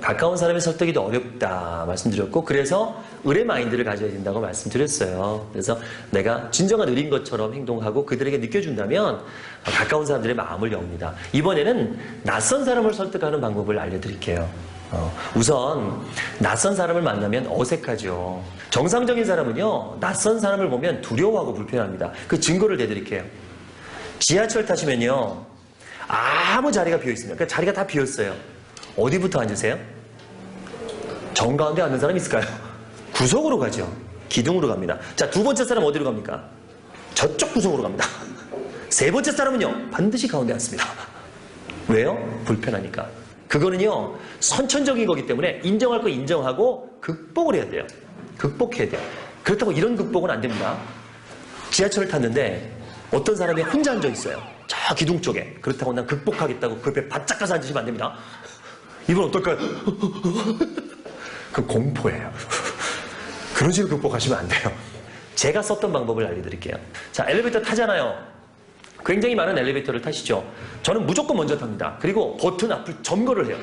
가까운 사람의 설득이 더 어렵다 말씀드렸고, 그래서 을의 마인드를 가져야 된다고 말씀드렸어요. 그래서 내가 진정한 을인 것처럼 행동하고 그들에게 느껴준다면 가까운 사람들의 마음을 엽니다. 이번에는 낯선 사람을 설득하는 방법을 알려드릴게요. 우선 낯선 사람을 만나면 어색하죠. 정상적인 사람은요, 낯선 사람을 보면 두려워하고 불편합니다. 그 증거를 대드릴게요. 지하철 타시면요, 아무 자리가 비어있습니다. 그러니까 자리가 다 비었어요. 어디부터 앉으세요? 정가운데 앉는 사람 있을까요? 구석으로 가죠. 기둥으로 갑니다. 자, 두 번째 사람 어디로 갑니까? 저쪽 구석으로 갑니다. 세 번째 사람은요, 반드시 가운데 앉습니다. 왜요? 불편하니까. 그거는요, 선천적인 거기 때문에 인정할 거 인정하고 극복을 해야 돼요. 극복해야 돼요. 그렇다고 이런 극복은 안 됩니다. 지하철을 탔는데 어떤 사람이 혼자 앉아 있어요. 저 기둥 쪽에. 그렇다고 난 극복하겠다고 그 옆에 바짝 가서 앉으시면 안 됩니다. 이분 어떨까요? 그 공포예요. 그런 식으로 극복하시면 안 돼요. 제가 썼던 방법을 알려드릴게요. 자, 엘리베이터 타잖아요. 굉장히 많은 엘리베이터를 타시죠. 저는 무조건 먼저 탑니다. 그리고 버튼 앞을 점거를 해요.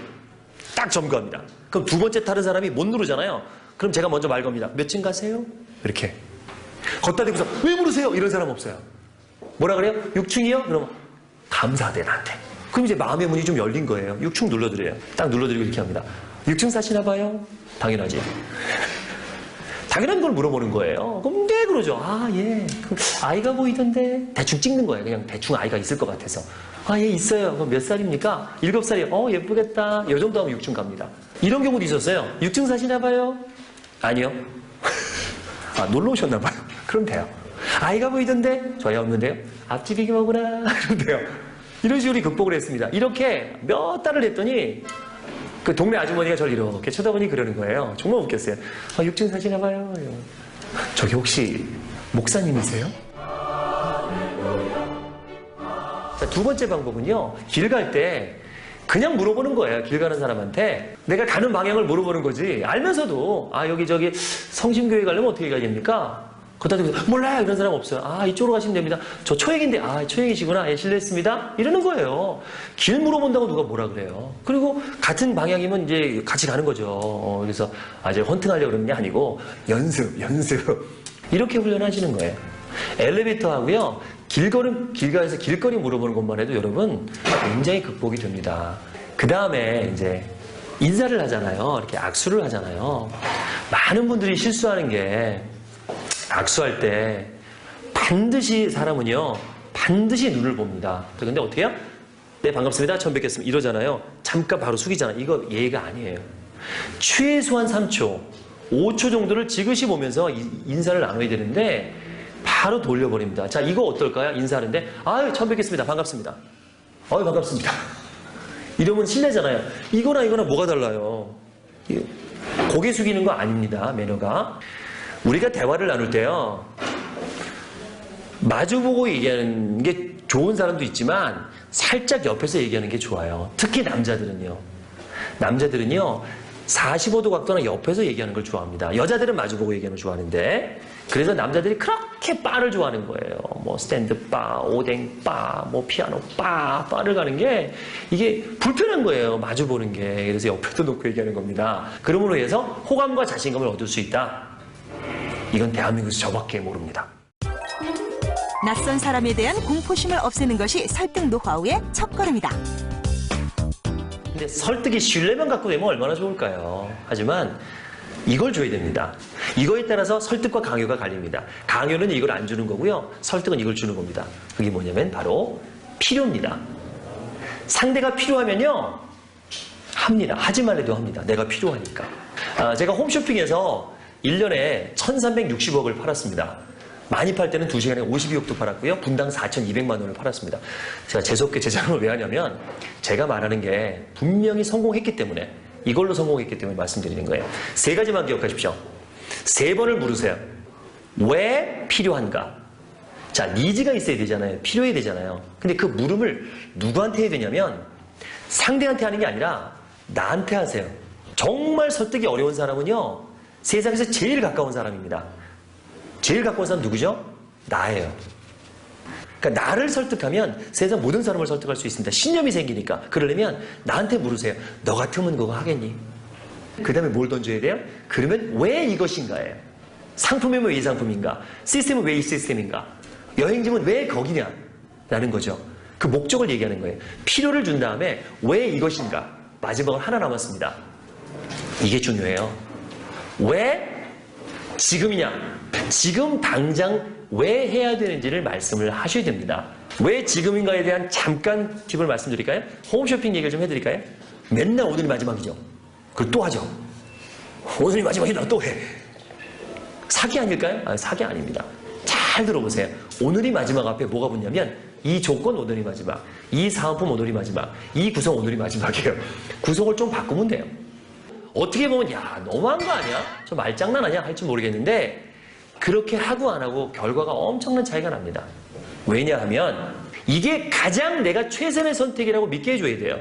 딱 점거합니다. 그럼 두 번째 타는 사람이 못 누르잖아요. 그럼 제가 먼저 말 겁니다. 몇 층 가세요? 이렇게. 걷다 대고서 왜 물으세요? 이런 사람 없어요. 뭐라 그래요? 6층이요? 그럼 감사하대 나한테. 그럼 이제 마음의 문이 좀 열린 거예요. 6층 눌러드려요. 딱 눌러드리고 이렇게 합니다. 6층 사시나 봐요? 당연하지. 당연한 걸 물어보는 거예요. 그럼 네 그러죠. 아, 예. 아이가 보이던데. 대충 찍는 거예요. 그냥 대충 아이가 있을 것 같아서. 아, 예, 있어요. 그럼 몇 살입니까? 7살이요. 예쁘겠다. 이 정도 하면 6층 갑니다. 이런 경우도 있었어요. 6층 사시나 봐요? 아니요. 아, 놀러 오셨나 봐요. 그럼 돼요. 아이가 보이던데? 저야 없는데요. 앞집이긴 하구나. 그럼 돼요. 이런 식으로 극복을 했습니다. 이렇게 몇 달을 했더니 그 동네 아주머니가 저를 이렇게 쳐다보니 그러는 거예요. 정말 웃겼어요. 아, 6층 사시나 봐요. 저기 혹시 목사님이세요? 자, 두 번째 방법은요. 길 갈 때 그냥 물어보는 거예요. 길 가는 사람한테. 내가 가는 방향을 물어보는 거지. 알면서도 아, 여기 저기 성심교회 가려면 어떻게 가야 됩니까? 걷다 대고 몰라요. 이런 사람 없어요. 아, 이쪽으로 가시면 됩니다. 저 초행인데 아, 초행이시구나. 예, 실례했습니다. 이러는 거예요. 길 물어본다고 누가 뭐라 그래요. 그리고 같은 방향이면 이제 같이 가는 거죠. 그래서 아주 헌팅하려고 그러는 게 아니고 연습. 이렇게 훈련하시는 거예요. 엘리베이터 하고요. 길가에서 길거리 물어보는 것만 해도 여러분 굉장히 극복이 됩니다. 그 다음에 이제 인사를 하잖아요. 이렇게 악수를 하잖아요. 많은 분들이 실수하는 게 악수할 때 반드시 사람은요, 반드시 눈을 봅니다. 근데 어떻게 해요? 네, 반갑습니다. 처음 뵙겠습니다. 이러잖아요. 잠깐 바로 숙이잖아요. 이거 예의가 아니에요. 최소한 3초, 5초 정도를 지그시 보면서 인사를 나눠야 되는데 바로 돌려버립니다. 자, 이거 어떨까요? 인사하는데 아유, 처음 뵙겠습니다. 반갑습니다. 아유, 반갑습니다. 이러면 실례잖아요. 이거나 뭐가 달라요? 고개 숙이는 거 아닙니다. 매너가. 우리가 대화를 나눌 때요, 마주보고 얘기하는 게 좋은 사람도 있지만 살짝 옆에서 얘기하는 게 좋아요. 특히 남자들은요 45도 각도나 옆에서 얘기하는 걸 좋아합니다. 여자들은 마주보고 얘기하는 걸 좋아하는데, 그래서 남자들이 그렇게 바를 좋아하는 거예요. 뭐 스탠드바, 오뎅바, 뭐 피아노 바를 가는 게 이게 불편한 거예요. 마주보는 게. 그래서 옆에도 놓고 얘기하는 겁니다. 그러므로 해서 호감과 자신감을 얻을 수 있다. 이건 대한민국에서 저밖에 모릅니다. 낯선 사람에 대한 공포심을 없애는 것이 설득 노하우의 첫걸음이다. 근데 설득이 신뢰만 갖고 되면 얼마나 좋을까요? 하지만 이걸 줘야 됩니다. 이거에 따라서 설득과 강요가 갈립니다. 강요는 이걸 안 주는 거고요. 설득은 이걸 주는 겁니다. 그게 뭐냐면 바로 필요입니다. 상대가 필요하면요, 합니다. 하지 말래도 합니다. 내가 필요하니까. 제가 홈쇼핑에서 1년에 1360억을 팔았습니다. 많이 팔 때는 2시간에 52억도 팔았고요. 분당 4200만 원을 팔았습니다. 제가 재수없게 제 자랑을 왜 하냐면 제가 말하는 게 분명히 성공했기 때문에, 이걸로 성공했기 때문에 말씀드리는 거예요. 3가지만 기억하십시오. 3번을 물으세요. 왜 필요한가? 자, 니즈가 있어야 되잖아요. 필요해야 되잖아요. 근데 그 물음을 누구한테 해야 되냐면 상대한테 하는 게 아니라 나한테 하세요. 정말 설득이 어려운 사람은요, 세상에서 제일 가까운 사람입니다. 제일 가까운 사람 누구죠? 나예요. 그러니까 나를 설득하면 세상 모든 사람을 설득할 수 있습니다. 신념이 생기니까. 그러려면 나한테 물으세요. 너 같으면 그거 하겠니? 그 다음에 뭘 던져야 돼요? 그러면 왜 이것인가예요. 상품이면 왜 이 상품인가? 시스템은 왜 이 시스템인가? 여행지면 왜 거기냐? 라는 거죠. 그 목적을 얘기하는 거예요. 필요를 준 다음에 왜 이것인가? 마지막으로 하나 남았습니다. 이게 중요해요. 왜 지금이냐? 지금 당장 왜 해야 되는지를 말씀을 하셔야 됩니다. 왜 지금인가에 대한 잠깐 팁을 말씀드릴까요? 홈쇼핑 얘기를 좀 해드릴까요? 맨날 오늘이 마지막이죠. 그걸 또 하죠. 오늘이 마지막이다 또 해. 사기 아닐까요? 사기 아닙니다. 잘 들어보세요. 오늘이 마지막 앞에 뭐가 붙냐면 이 조건 오늘이 마지막, 이 사은품 오늘이 마지막, 이 구성 오늘이 마지막이에요. 구성을 좀 바꾸면 돼요. 어떻게 보면 야 너무한 거 아니야? 저 말장난 아니야? 할지 모르겠는데 그렇게 하고 안 하고 결과가 엄청난 차이가 납니다. 왜냐하면 이게 가장 내가 최선의 선택이라고 믿게 해줘야 돼요.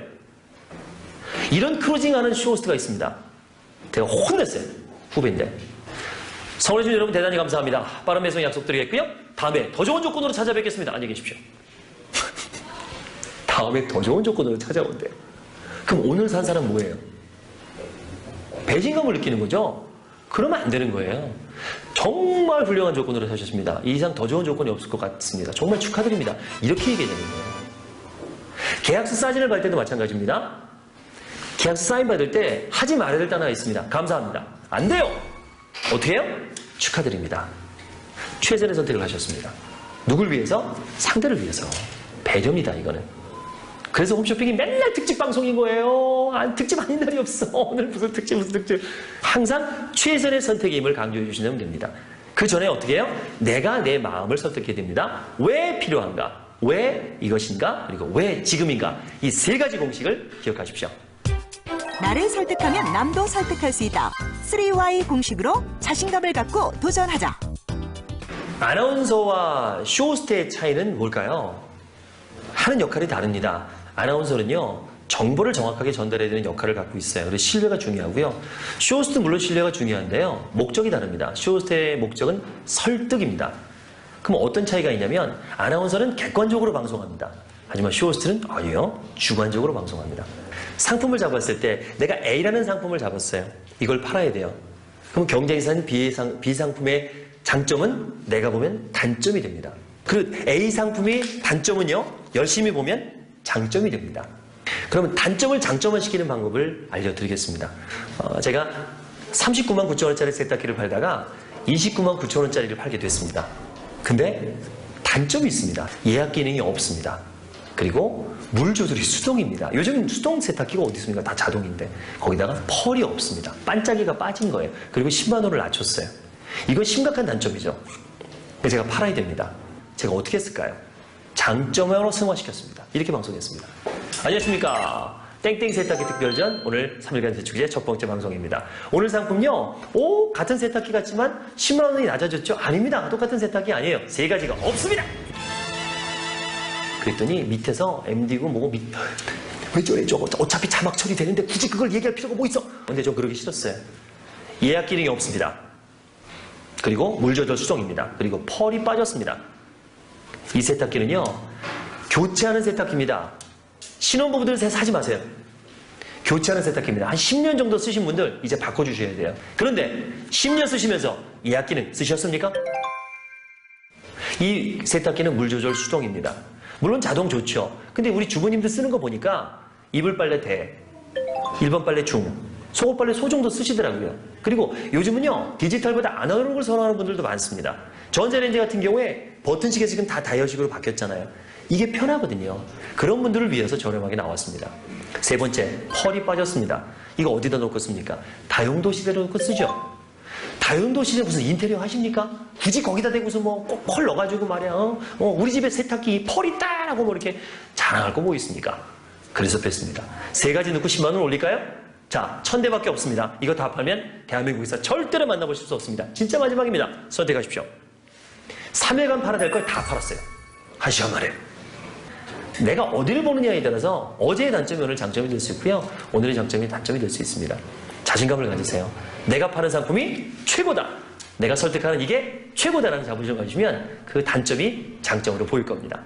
이런 크루징하는 쇼호스트가 있습니다. 제가 혼냈어요. 후배인데. 성원해주신 여러분 대단히 감사합니다. 빠른 배송 약속드리겠고요. 다음에 더 좋은 조건으로 찾아뵙겠습니다. 안녕히 계십시오. 다음에 더 좋은 조건으로 찾아온대요. 그럼 오늘 산 사람 뭐예요? 배신감을 느끼는 거죠? 그러면 안 되는 거예요. 정말 훌륭한 조건으로 사셨습니다. 이 이상 더 좋은 조건이 없을 것 같습니다. 정말 축하드립니다. 이렇게 얘기해야 되는 거예요. 계약서 사진을 받을 때도 마찬가지입니다. 계약서 사인 받을 때 하지 말아야 될 단어가 있습니다. 감사합니다. 안 돼요. 어떻게 해요? 축하드립니다. 최선의 선택을 하셨습니다. 누굴 위해서? 상대를 위해서. 배려입니다, 이거는. 그래서 홈쇼핑이 맨날 특집 방송인 거예요. 특집 아닌 날이 없어. 오늘 무슨 특집, 무슨 특집. 항상 최선의 선택임을 강조해 주시면 됩니다. 그 전에 어떻게 해요? 내가 내 마음을 설득해야 됩니다. 왜 필요한가? 왜 이것인가? 그리고 왜 지금인가? 이 세 가지 공식을 기억하십시오. 나를 설득하면 남도 설득할 수 있다. 3Y 공식으로 자신감을 갖고 도전하자. 아나운서와 쇼호스트의 차이는 뭘까요? 하는 역할이 다릅니다. 아나운서는요, 정보를 정확하게 전달해야 되는 역할을 갖고 있어요. 그래서 신뢰가 중요하고요. 쇼호스트는 물론 신뢰가 중요한데요. 목적이 다릅니다. 쇼호스트의 목적은 설득입니다. 그럼 어떤 차이가 있냐면 아나운서는 객관적으로 방송합니다. 하지만 쇼호스트는 아니요. 주관적으로 방송합니다. 상품을 잡았을 때 내가 A라는 상품을 잡았어요. 이걸 팔아야 돼요. 그럼 경쟁사는 B상품의 장점은 내가 보면 단점이 됩니다. 그 A 상품의 단점은요. 열심히 보면 장점이 됩니다. 그러면 단점을 장점화시키는 방법을 알려드리겠습니다. 제가 39만 9천 원짜리 세탁기를 팔다가 29만 9천 원짜리를 팔게 됐습니다. 근데 단점이 있습니다. 예약 기능이 없습니다. 그리고 물 조절이 수동입니다. 요즘 수동 세탁기가 어디 있습니까? 다 자동인데 거기다가 펄이 없습니다. 반짝이가 빠진 거예요. 그리고 10만 원을 낮췄어요. 이건 심각한 단점이죠. 제가 팔아야 됩니다. 제가 어떻게 했을까요? 장점으로 승화시켰습니다. 이렇게 방송했습니다. 안녕하십니까. 땡땡 세탁기 특별전 오늘 3일간 세축기의 첫 번째 방송입니다. 오늘 상품요. 같은 세탁기 같지만 10만 원이 낮아졌죠? 아닙니다. 똑같은 세탁기 아니에요. 세 가지가 없습니다. 그랬더니 밑에서 MD고 뭐고 왜 저래 저거 어차피 자막 처리되는데 굳이 그걸 얘기할 필요가 뭐 있어? 근데 좀 그러기 싫었어요. 예약 기능이 없습니다. 그리고 물 조절 수동입니다. 그리고 펄이 빠졌습니다. 이 세탁기는요. 교체하는 세탁기입니다. 신혼부부들 사지 마세요. 교체하는 세탁기입니다. 한 10년 정도 쓰신 분들 이제 바꿔주셔야 돼요. 그런데 10년 쓰시면서 예약 기능 쓰셨습니까? 이 세탁기는 물 조절 수동입니다. 물론 자동 좋죠. 근데 우리 주부님들 쓰는 거 보니까 이불 빨래 대, 일반 빨래 중, 속옷 빨래 소 정도 쓰시더라고요. 그리고 요즘은요, 디지털보다 아날로그를 선호하는 분들도 많습니다. 전자레인지 같은 경우에 버튼식에서 지금 다 다이얼식으로 바뀌었잖아요. 이게 편하거든요. 그런 분들을 위해서 저렴하게 나왔습니다. 세 번째, 펄이 빠졌습니다. 이거 어디다 놓고 씁니까? 다용도 시대로 놓고 쓰죠. 다용도 시대 무슨 인테리어 하십니까? 굳이 거기다 대고서 뭐 꼭 펄 넣어가지고 말이야. 우리 집에 세탁기 펄 있다! 라고 뭐 이렇게 자랑할 거 뭐 있습니까? 그래서 뺐습니다. 세 가지 넣고 10만 원 올릴까요? 자, 1000대밖에 없습니다. 이거 다 팔면 대한민국에서 절대로 만나보실 수 없습니다. 진짜 마지막입니다. 선택하십시오. 3일간 팔아야 될 걸 다 팔았어요. 한 시간 만에. 내가 어디를 보느냐에 따라서 어제의 단점이 오늘 장점이 될 수 있고요. 오늘의 장점이 단점이 될 수 있습니다. 자신감을 가지세요. 내가 파는 상품이 최고다. 내가 설득하는 이게 최고다라는 자부심을 가지시면 그 단점이 장점으로 보일 겁니다.